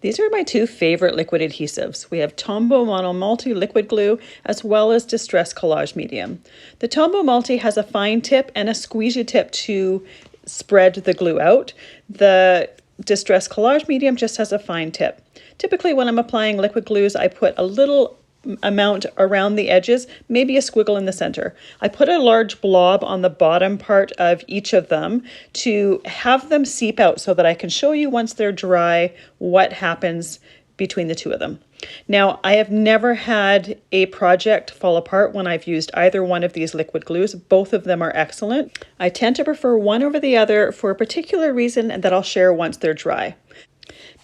These are my two favorite liquid adhesives. We have Tombo Multi liquid glue as well as Distress Collage Medium. The Tombo Multi has a fine tip and a squeegee tip to spread the glue out. The Distress Collage Medium just has a fine tip. Typically when I'm applying liquid glues, I put a little amount around the edges, maybe a squiggle in the center. I put a large blob on the bottom part of each of them to have them seep out so that I can show you once they're dry what happens between the two of them. Now, I have never had a project fall apart when I've used either one of these liquid glues. Both of them are excellent. I tend to prefer one over the other for a particular reason that I'll share once they're dry.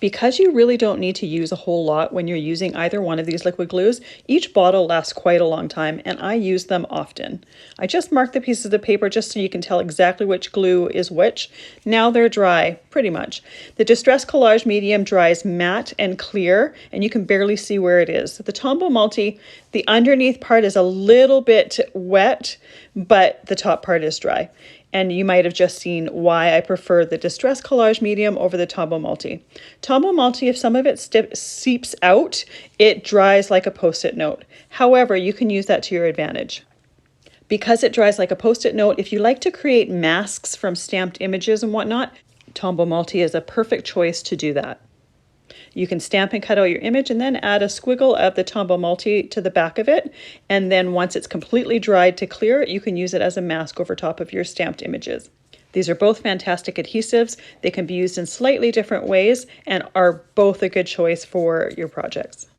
Because you really don't need to use a whole lot when you're using either one of these liquid glues, each bottle lasts quite a long time and I use them often. I just mark the pieces of paper just so you can tell exactly which glue is which. Now they're dry, pretty much. The Distress Collage Medium dries matte and clear and you can barely see where it is. The Tombo Multi, the underneath part is a little bit wet, but the top part is dry. And you might have just seen why I prefer the Distress Collage Medium over the Tombo Multi. Tombo Multi, if some of it seeps out, it dries like a Post-it note. However, you can use that to your advantage. Because it dries like a Post-it note, if you like to create masks from stamped images and whatnot, Tombo Multi is a perfect choice to do that. You can stamp and cut out your image and then add a squiggle of the Tombo Multi to the back of it. And then once it's completely dried to clear, you can use it as a mask over top of your stamped images. These are both fantastic adhesives. They can be used in slightly different ways and are both a good choice for your projects.